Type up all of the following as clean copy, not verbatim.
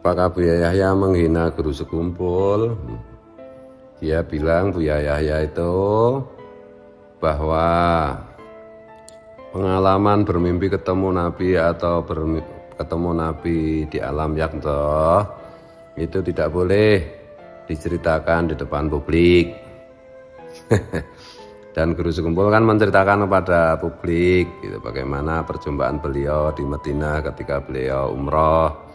Apakah Buya Yahya menghina guru sekumpul? Dia bilang Buya Yahya itu bahwa pengalaman bermimpi ketemu Nabi atau ketemu Nabi di alam yaktoh itu tidak boleh diceritakan di depan publik. Dan guru sekumpul kan menceritakan kepada publik gitu, bagaimana perjumpaan beliau di Madinah ketika beliau umroh.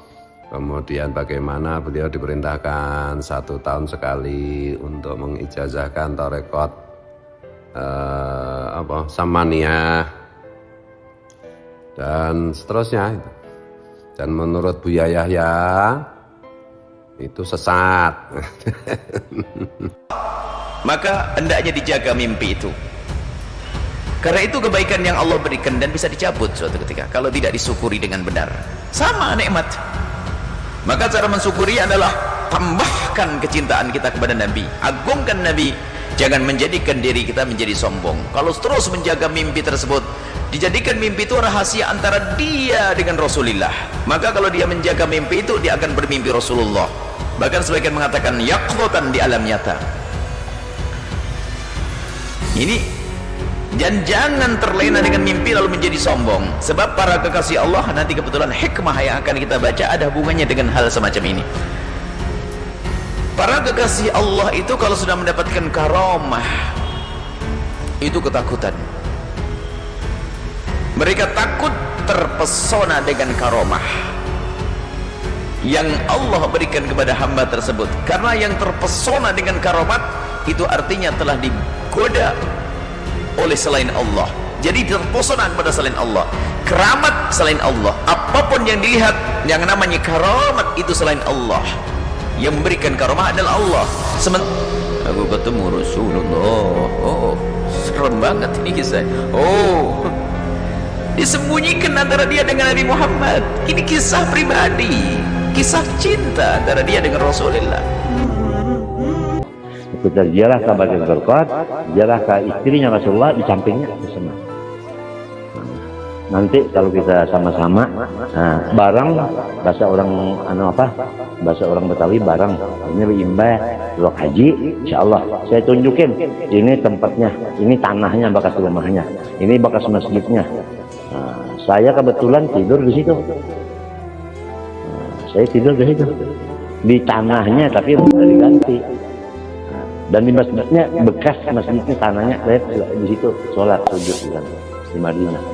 Kemudian bagaimana beliau diperintahkan 1 tahun sekali untuk mengijazahkan tarekat Samaniyah dan seterusnya. Dan menurut Buya Yahya itu sesat. Maka hendaknya dijaga mimpi itu, karena itu kebaikan yang Allah berikan dan bisa dicabut suatu ketika kalau tidak disyukuri dengan benar. Sama nikmat. Maka cara mensyukuri adalah tambahkan kecintaan kita kepada Nabi, agungkan Nabi, jangan menjadikan diri kita menjadi sombong. Kalau terus menjaga mimpi tersebut, dijadikan mimpi itu rahasia antara dia dengan Rasulullah, maka kalau dia menjaga mimpi itu, dia akan bermimpi Rasulullah. Bahkan sebagian mengatakan yaqdatan di alam nyata. Ini, dan jangan terlena dengan mimpi lalu menjadi sombong. Sebab para kekasih Allah, nanti kebetulan hikmah yang akan kita baca ada hubungannya dengan hal semacam ini. Para kekasih Allah itu kalau sudah mendapatkan karamah, itu ketakutan. Mereka takut terpesona dengan karamah yang Allah berikan kepada hamba tersebut. Karena yang terpesona dengan karamat itu artinya telah digoda oleh selain Allah, jadi terpesona kepada selain Allah. Keramat selain Allah, apapun yang dilihat yang namanya karamat itu selain Allah. Yang memberikan karamah adalah Allah. Aku ketemu Rasulullah, oh serem banget ini kisah. Oh, disembunyikan antara dia dengan Nabi Muhammad. Ini kisah pribadi, kisah cinta antara dia dengan Rasulullah. Kita ziarah ke Baitul Zarqat, ziarah ke istrinya Rasulullah, di sampingnya bersama. Nanti kalau kita sama-sama, barang bahasa orang bahasa orang Betawi barang. Ini imba lok haji, insyaallah saya tunjukin ini tempatnya, ini tanahnya bekas rumahnya, ini bekas masjidnya. Saya kebetulan tidur di situ. Saya tidur di situ, di tanahnya tapi udah diganti. Dan di masjidnya, bekas masjidnya tanahnya, saya di situ sholat sujud di Madinah.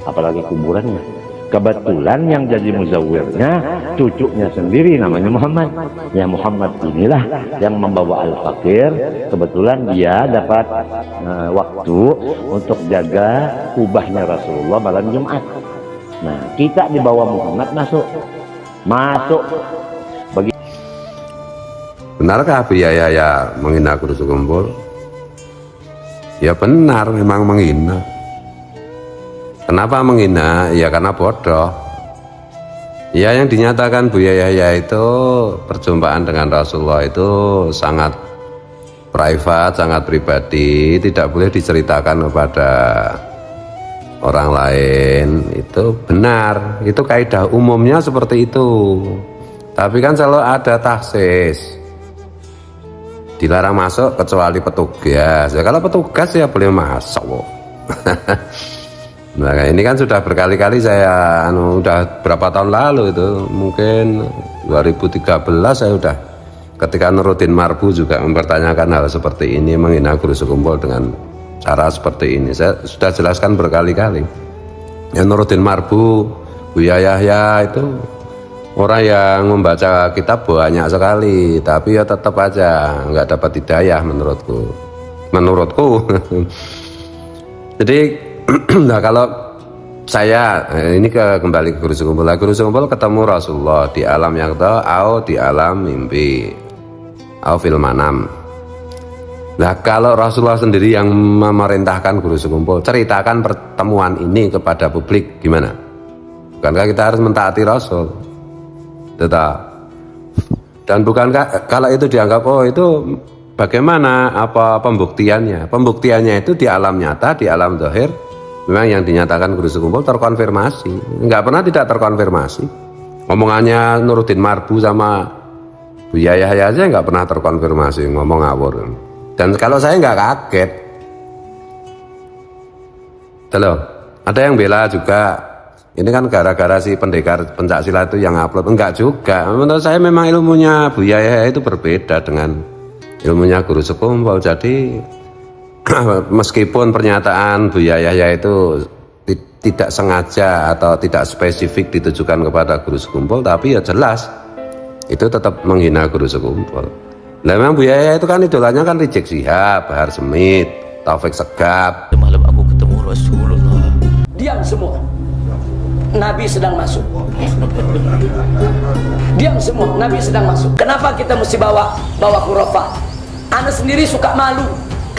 Apalagi kuburannya. Kebetulan yang jadi muzawwirnya cucunya sendiri namanya Muhammad. Ya Muhammad inilah yang membawa Al-Fakir. Kebetulan dia dapat waktu untuk jaga kubahnya Rasulullah malam Jumat. Nah, kita di bawah Muhammad masuk. Benarkah Buya Yahya menghina guru sekumpul? Ya benar, memang menghina. Kenapa menghina? Ya karena bodoh. Ya yang dinyatakan Buya Yahya itu perjumpaan dengan Rasulullah itu sangat private, sangat pribadi, tidak boleh diceritakan kepada orang lain. Itu benar, itu kaidah umumnya seperti itu. Tapi kan selalu ada taksis. Dilarang masuk kecuali petugas. Ya kalau petugas ya boleh masuk. Nah ini kan sudah berkali-kali saya udah berapa tahun lalu itu, mungkin 2013 saya udah ketika Nuruddin Marbu juga mempertanyakan hal seperti ini, menghina guru sekumpul dengan cara seperti ini. Saya sudah jelaskan berkali-kali. Ya Nuruddin Marbu, Buya Yahya itu orang yang membaca kitab banyak sekali, tapi ya tetap aja nggak dapat hidayah menurutku. Jadi nah kalau saya ini kembali ke guru sekumpul. Guru sekumpul ketemu Rasulullah di alam yang atau di alam mimpi atau fil manam. Nah kalau Rasulullah sendiri yang memerintahkan guru sekumpul, ceritakan pertemuan ini kepada publik gimana? Bukankah kita harus mentaati Rasul? Tetap. Dan bukankah kalau itu dianggap itu bagaimana apa pembuktiannya? Pembuktiannya itu di alam nyata, di alam zahir memang yang dinyatakan guru sekumpul terkonfirmasi. Enggak pernah tidak terkonfirmasi. Omongannya Nuruddin Marbu sama Buya Yahya aja nggak pernah terkonfirmasi ngomong ngawur. Dan kalau saya nggak kaget, loh, ada yang bela juga. Ini kan gara-gara si pendekar Pencaksilat itu yang upload. Enggak juga. Menurut saya memang ilmunya Buya Yahya itu berbeda dengan ilmunya Guru Sekumbul. Jadi meskipun pernyataan Buya Yahya itu tidak sengaja atau tidak spesifik ditujukan kepada Guru Sekumbul, tapi ya jelas itu tetap menghina Guru Sekumbul. Nah, memang Buya Yahya itu kan idolanya kan Rizik Syihab, Bahar Smith, Taufik Segaf. Semalam aku ketemu Rasulullah. Diam semua. Nabi sedang masuk. Diam semua. Nabi sedang masuk. Kenapa kita mesti bawa khurafat? Anda sendiri suka malu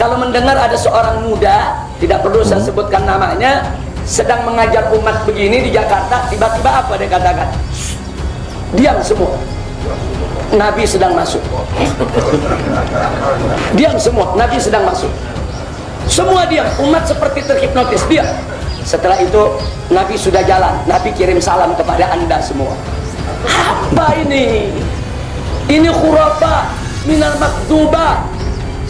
kalau mendengar ada seorang muda, tidak perlu saya sebutkan namanya, sedang mengajar umat begini di Jakarta, tiba-tiba apa dia katakan? Diam semua. Nabi sedang masuk. Diam semua. Nabi sedang masuk. Semua diam. Umat seperti terhipnotis. Diam. Setelah itu Nabi sudah jalan. Nabi kirim salam kepada Anda semua. Apa ini? Ini khurafat minal makdubah.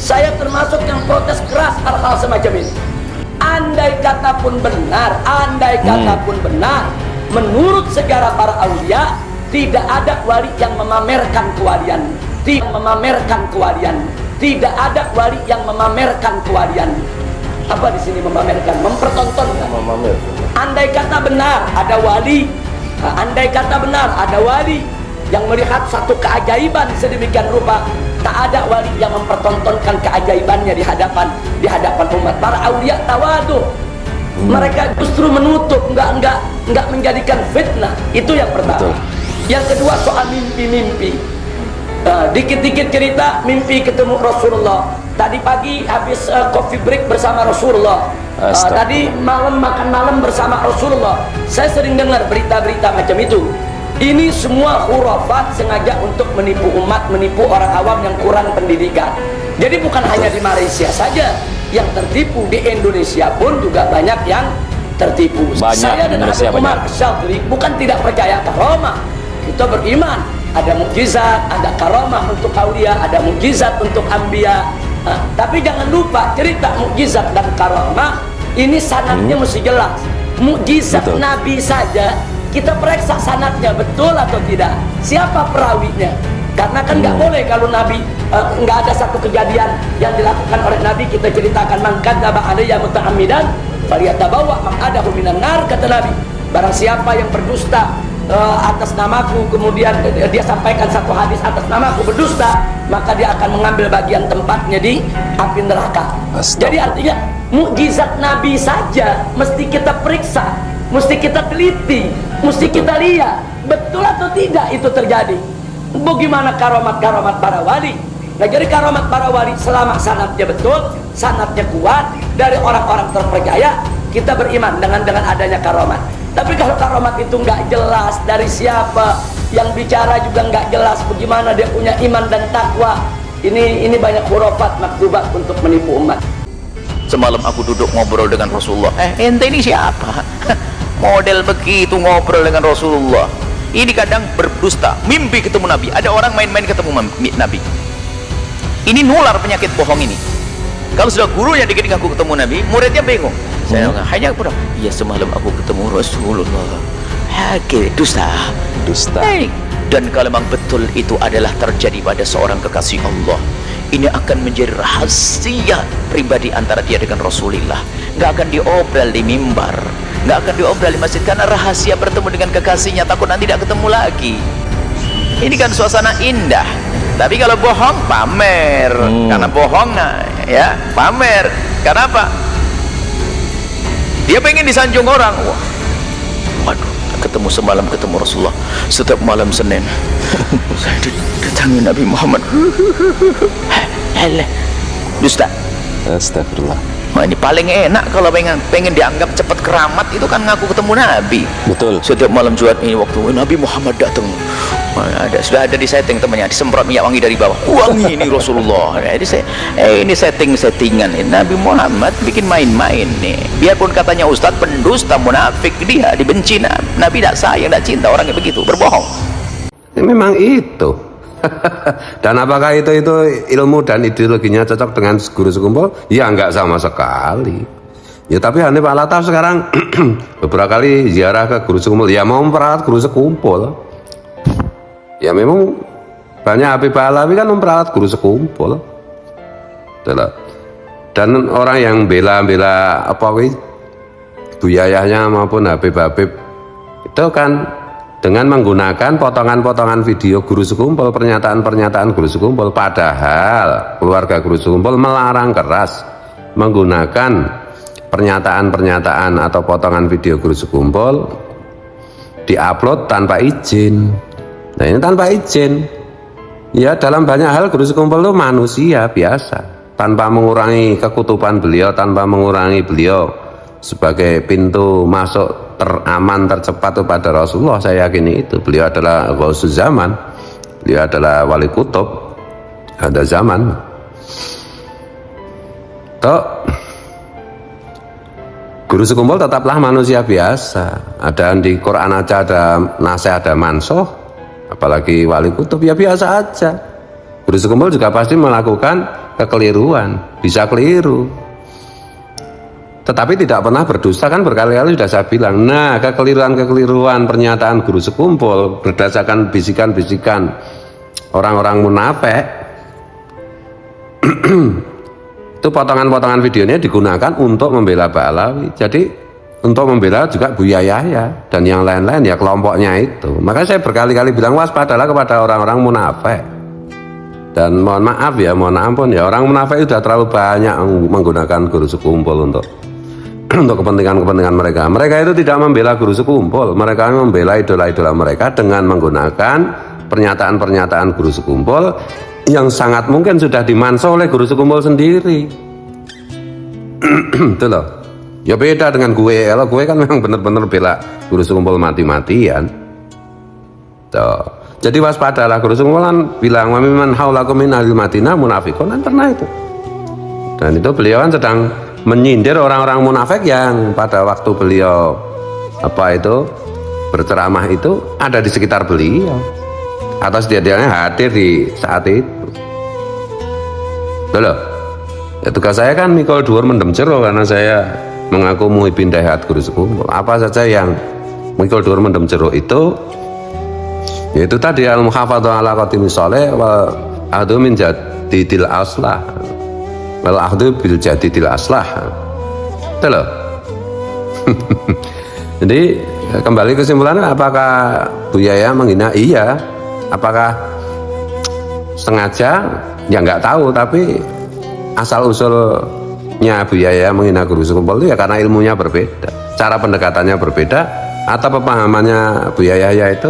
Saya termasuk yang protes keras hal-hal semacam ini. Andai kata pun benar, menurut sejarah para aulia, tidak ada wali yang memamerkan kewalian. Tidak ada wali yang memamerkan kewalian. Apa di sini memamerkan? Mempertontonkan. Andai kata benar ada wali, yang melihat satu keajaiban sedemikian rupa, tak ada wali yang mempertontonkan keajaibannya di hadapan umat. Para aulia tawadu. Mereka justru menutup, enggak menjadikan fitnah. Itu yang pertama. Betul. Yang kedua soal mimpi-mimpi. Dikit-dikit cerita mimpi ketemu Rasulullah. Tadi pagi habis coffee break bersama Rasulullah. Tadi malam makan malam bersama Rasulullah. Saya sering dengar berita-berita macam itu. Ini semua khurafat sengaja untuk menipu umat, menipu orang awam yang kurang pendidikan. Jadi bukan hanya di Malaysia saja yang tertipu, di Indonesia pun juga banyak yang tertipu. Saya dan Habib Umar Syadri bukan tidak percaya karomah. Kita beriman ada mukjizat, ada karomah untuk aulia, ada mukjizat untuk anbiya. Tapi jangan lupa cerita mukjizat dan karomah ini sanadnya mesti jelas. Mukjizat Nabi saja kita periksa sanadnya betul atau tidak, siapa perawinya. Karena kan nggak boleh kalau Nabi nggak ada satu kejadian yang dilakukan oleh Nabi kita ceritakan, man kadzaba alayya muta'ammidan falyatabawa maq'adahu minan nar, kata Nabi. Barang siapa yang berdusta atas namaku, kemudian dia sampaikan satu hadis atas namaku berdusta, maka dia akan mengambil bagian tempatnya di api neraka. Jadi artinya mukjizat Nabi saja mesti kita periksa, mesti kita teliti, mesti kita lihat betul atau tidak itu terjadi. Bagaimana karomat-karomat para wali? Nah, jadi karomat para wali selama sanadnya betul, sanadnya kuat dari orang-orang terpercaya, kita beriman dengan adanya karomat. Tapi kalau karomat itu nggak jelas dari siapa yang bicara, juga nggak jelas bagaimana dia punya iman dan takwa, ini banyak khurafat makdubat untuk menipu umat. Semalam aku duduk ngobrol dengan Rasulullah. Ente ini siapa? Model begitu ngobrol dengan Rasulullah. Ini kadang berdusta, mimpi ketemu Nabi. Ada orang main-main ketemu Nabi. Ini nular penyakit bohong ini. Kalau sudah gurunya dikit aku ketemu Nabi, muridnya bingung. Saya hanya pura, iya semalam aku ketemu Rasulullah. Dusta. Dan kalau memang betul itu adalah terjadi pada seorang kekasih Allah, ini akan menjadi rahasia pribadi antara dia dengan Rasulullah. Nggak akan diobrol di mimbar, nggak akan diobrol di masjid, karena rahasia bertemu dengan kekasihnya, takut nanti tidak ketemu lagi. Ini kan suasana indah. Tapi kalau bohong, pamer. Karena bohong, ya pamer. Karena apa? Dia pengen disanjung orang. Waduh, semalam ketemu Rasulullah. Setiap malam Senin saya datangi Nabi Muhammad. Dusta. Astagfirullah. Nah, ini paling enak kalau pengen dianggap cepat keramat itu kan ngaku ketemu Nabi. Betul. Setiap malam Jumat ini waktu Nabi Muhammad datang, Sudah ada di setting temannya, disemprot minyak wangi dari bawah, wangi ini Rasulullah. Jadi ini settingan ini. Nabi Muhammad bikin main-main nih. Biarpun katanya ustadz pendusta munafik, dia dibenci Nabi, tidak sayang, tidak cinta orang yang begitu, berbohong. Ya, memang itu. Dan apakah itu ilmu dan ideologinya cocok dengan guru sekumpul? Ya enggak sama sekali. Ya tapi Hanif Al-Ataf sekarang beberapa kali ziarah ke guru sekumpul, ya mau memperalat guru sekumpul. Ya memang banyak Habib Alawi kan memperalat guru sekumpul. Dan orang yang bela-bela Buyayahnya maupun Habib-Habib itu kan dengan menggunakan potongan-potongan video guru sekumpul, pernyataan-pernyataan guru sekumpul, padahal keluarga guru sekumpul melarang keras menggunakan pernyataan-pernyataan atau potongan video guru sekumpul diupload tanpa izin. Nah ini tanpa izin. Ya dalam banyak hal guru sekumpul itu manusia biasa, tanpa mengurangi kekutuban beliau, tanpa mengurangi beliau sebagai pintu masuk teraman, tercepat kepada Rasulullah. Saya yakini itu. Beliau adalah Ghausuz Zaman, beliau adalah wali kutub ada zaman. Toh guru sekumpul tetaplah manusia biasa. Ada di Quran aja ada nasihat, ada mansoh, apalagi wali kutub, ya biasa aja. Guru sekumpul juga pasti melakukan kekeliruan, bisa keliru, tetapi tidak pernah berdusta, kan berkali-kali sudah saya bilang. Nah kekeliruan-kekeliruan pernyataan guru sekumpul berdasarkan bisikan-bisikan orang-orang munafik itu potongan-potongan videonya digunakan untuk membela Ba'alawi, jadi untuk membela juga Buya Yahya dan yang lain-lain, ya kelompoknya itu. Makanya saya berkali-kali bilang waspadalah kepada orang-orang munafik. Dan mohon maaf ya, mohon ampun ya, orang munafik sudah terlalu banyak menggunakan guru sekumpul untuk kepentingan-kepentingan mereka. Mereka itu tidak membela guru sekumpul, mereka membela idola-idola mereka dengan menggunakan pernyataan-pernyataan guru sekumpul yang sangat mungkin sudah dimanso oleh guru sekumpul sendiri. Itu loh. Ya beda dengan gue. Kalau gue kan memang benar-benar bela guru sekumpul mati-matian. Tuh. Jadi waspadalah, guru sekumpul kan bilang wa mimman haulakum min ahli Madinah munafiqun, kan pernah itu. Dan itu beliau kan sedang menyindir orang-orang munafik yang pada waktu beliau berceramah itu ada di sekitar beliau, atau setidaknya hadir di saat itu. Loh, ya tugas saya kan mikul dhuwur mendem jero, karena saya mengaku muhibin daihat guru sekumpul. Apa saja yang mikul dhuwur mendem jero itu, yaitu tadi al-muhafadzah ala qatimi sholeh wal ahdu min jadidil aslah wal ahdu bil jadidil aslah. Itu loh. Jadi kembali kesimpulannya, apakah Buya menghina? Iya. Apakah sengaja? Ya nggak tahu, tapi asal usulnya Buya menghina guru sekumpul itu ya karena ilmunya berbeda, cara pendekatannya berbeda, atau pemahamannya Buya itu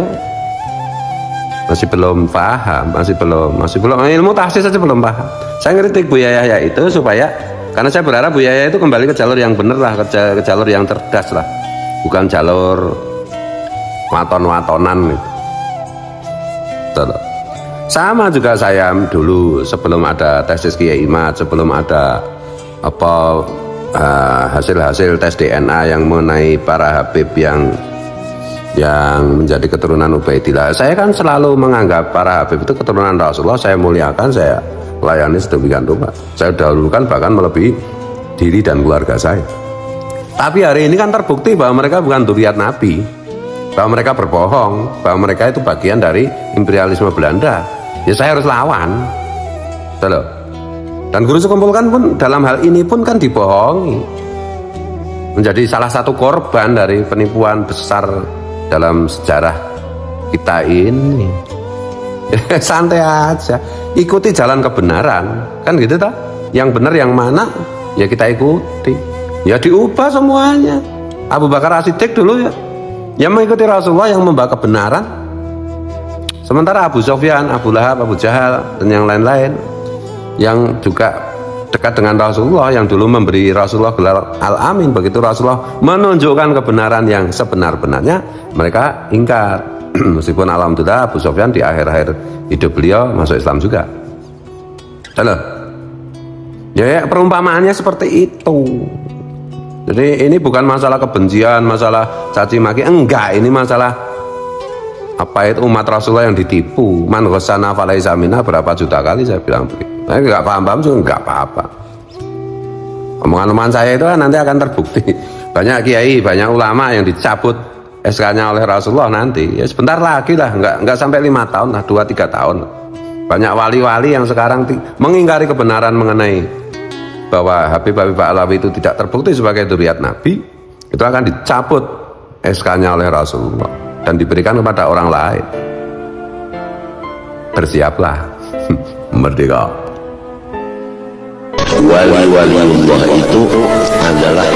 masih belum paham, masih belum ilmu tahsis saja belum paham. Saya ngeritik Buya itu supaya, karena saya berharap Buya itu kembali ke jalur yang benar lah, ke jalur yang cerdas lah, bukan jalur waton-watonan gitu. Sama juga saya dulu sebelum ada tesis Kiai Imad, sebelum ada hasil-hasil tes DNA yang mengenai para Habib yang menjadi keturunan Ubaidillah, saya kan selalu menganggap para Habib itu keturunan Rasulullah. Saya muliakan, saya layani sedemikian rupa, saya dahulukan bahkan melebihi diri dan keluarga saya. Tapi hari ini kan terbukti bahwa mereka bukan dzurriyyat Nabi, bahwa mereka berbohong, bahwa mereka itu bagian dari imperialisme Belanda. Ya saya harus lawan. Betul. Dan guru sekumpul kan pun dalam hal ini pun kan dibohongi, menjadi salah satu korban dari penipuan besar dalam sejarah kita ini. Santai aja, ikuti jalan kebenaran, kan gitu toh. Yang benar yang mana ya kita ikuti, ya diubah semuanya. Abu Bakar As-Siddiq dulu ya mengikuti Rasulullah yang membawa kebenaran, sementara Abu Sufyan, Abu Lahab, Abu Jahal dan yang lain-lain yang juga dekat dengan Rasulullah, yang dulu memberi Rasulullah gelar Al-Amin, begitu Rasulullah menunjukkan kebenaran yang sebenar-benarnya mereka ingkar. Meskipun alhamdulillah Abu Sofyan di akhir-akhir hidup beliau masuk Islam juga. Halo. Ya, perumpamaannya seperti itu. Jadi ini bukan masalah kebencian, masalah caci maki, enggak, ini masalah apa itu umat Rasulullah yang ditipu. Man ghassana falaisa minna, berapa juta kali saya bilang begitu. Saya enggak paham-paham juga enggak apa-apa. Omongan-omongan saya itu kan nanti akan terbukti. Banyak kiai, banyak ulama yang dicabut SK-nya oleh Rasulullah nanti. Ya sebentar lagi lah, enggak sampai 5 tahun lah, 2-3 tahun. Banyak wali-wali yang sekarang mengingkari kebenaran mengenai bahwa Habib Alawi itu tidak terbukti sebagai dzurriat Nabi, itu akan dicabut SK-nya oleh Rasulullah dan diberikan kepada orang lain. Bersiaplah. Merdeka. Wali-wali Allah itu adalah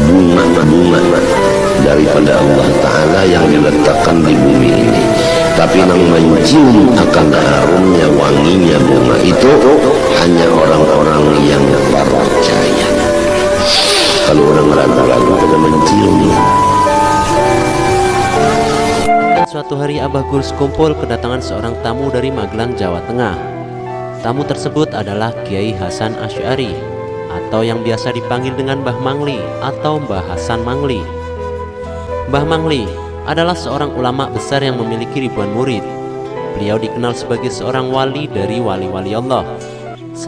bunga-bunga daripada Allah Ta'ala yang diletakkan di bumi ini. Tapi yang mencium akan harumnya, wanginya bunga itu hanya orang-orang yang percaya. Kalau orang ragu-ragu tidak mencium. Suatu hari Abah Gus kumpul kedatangan seorang tamu dari Magelang, Jawa Tengah. Tamu tersebut adalah Kiai Hasan Asy'ari atau yang biasa dipanggil dengan Mbah Mangli atau Mbah Hasan Mangli. Mbah Mangli adalah seorang ulama besar yang memiliki ribuan murid. Beliau dikenal sebagai seorang wali dari wali-wali Allah.